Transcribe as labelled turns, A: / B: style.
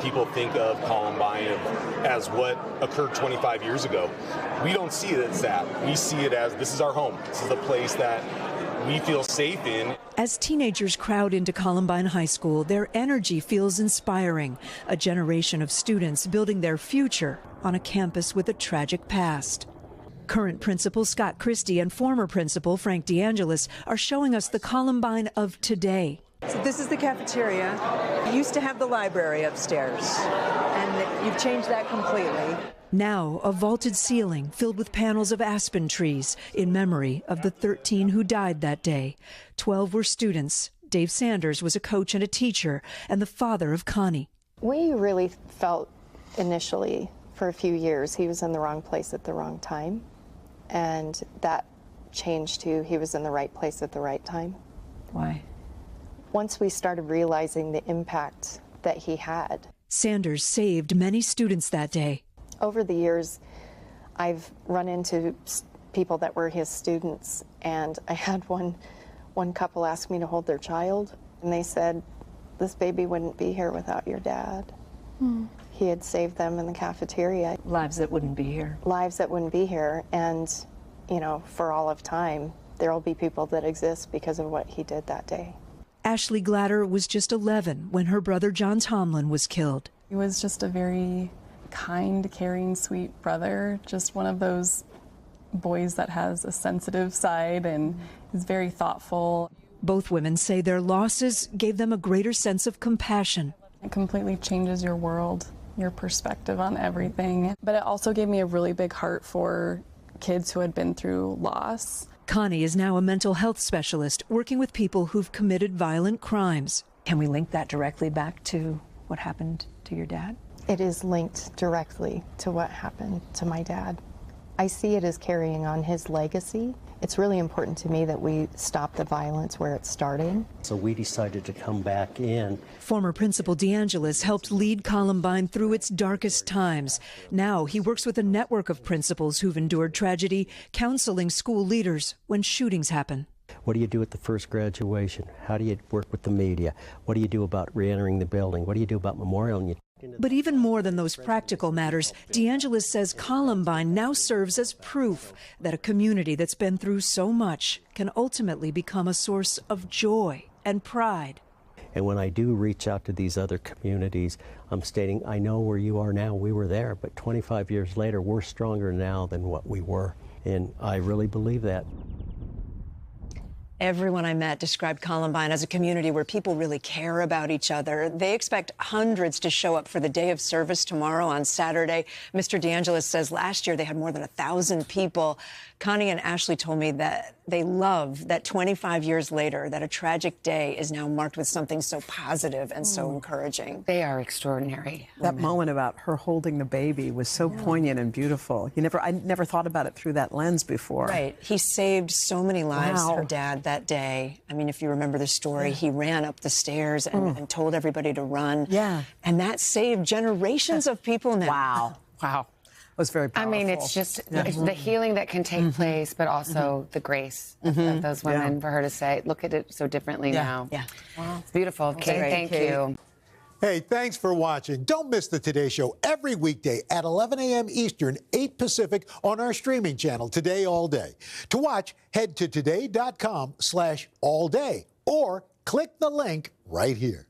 A: people think of Columbine as what occurred 25 years ago. We don't see it as that. We see it as this is our home. This is a place that we feel safe in.
B: As teenagers crowd into Columbine High School, their energy feels inspiring. A generation of students building their future on a campus with a tragic past. Current principal Scott Christie and former principal Frank DeAngelis are showing us the Columbine of today.
C: So this is the cafeteria. You used to have the library upstairs, and you've changed that completely.
B: Now, a vaulted ceiling filled with panels of aspen trees in memory of the 13 who died that day. 12 were students. Dave Sanders was a coach and a teacher, and the father of Connie.
D: We really felt initially, for a few years, he was in the wrong place at the wrong time. And that changed to he was in the right place at the right time.
C: Why?
D: Once we started realizing the impact that he had.
B: Sanders saved many students that day.
D: Over the years, I've run into people that were his students, and I had one couple ask me to hold their child, and they said, this baby wouldn't be here without your dad. He had saved them in the cafeteria.
C: Lives that wouldn't be here.
D: Lives that wouldn't be here, and, you know, for all of time, there will be people that exist because of what he did that day.
B: Ashley Glatter was just 11 when her brother John Tomlin was killed.
E: He was just a very kind, caring, sweet brother, just one of those boys that has a sensitive side and is very thoughtful.
B: Both women say their losses gave them a greater sense of compassion.
E: It completely changes your world, your perspective on everything. But it also gave me a really big heart for kids who had been through loss.
B: Connie is now a mental health specialist working with people who've committed violent crimes.
C: Can we link that directly back to what happened to your dad?
D: It is linked directly to what happened to my dad. I see it as carrying on his legacy. It's really important to me that we stop the violence where it's starting.
F: So we decided to come back in.
B: Former Principal DeAngelis helped lead Columbine through its darkest times. Now he works with a network of principals who've endured tragedy, counseling school leaders when shootings happen.
F: What do you do at the first graduation? How do you work with the media? What do you do about re-entering the building? What do you do about Memorial?
B: But even more than those practical matters, DeAngelis says Columbine now serves as proof that a community that's been through so much can ultimately become a source of joy and pride.
F: And when I do reach out to these other communities, I'm stating, I know where you are now, we were there, but 25 years later, we're stronger now than what we were. And I really believe that.
G: Everyone I met described Columbine as a community where people really care about each other. They expect hundreds to show up for the day of service tomorrow on Saturday. Mr. DeAngelis says last year they had more than 1,000 people. Connie and Ashley told me that they love that 25 years later, that a tragic day is now marked with something so positive and so encouraging.
H: They are extraordinary.
I: That moment about her holding the baby was so poignant and beautiful. I never thought about it through that lens before.
G: Right. He saved so many lives,
I: Wow.
G: her dad, that day. I mean, if you remember the story, he ran up the stairs and told everybody to run.
I: Yeah.
G: And that saved generations of people now.
I: Wow. Wow. It was very powerful.
H: I mean, it's just it's the healing that can take place, but also the grace of those women for her to say, look at it so differently now.
G: Yeah.
H: Wow. It's beautiful. Kate, thank you.
J: Hey, thanks for watching. Don't miss the Today Show every weekday at 11 a.m. Eastern, 8 Pacific on our streaming channel, Today All Day. To watch, head to today.com/allday or click the link right here.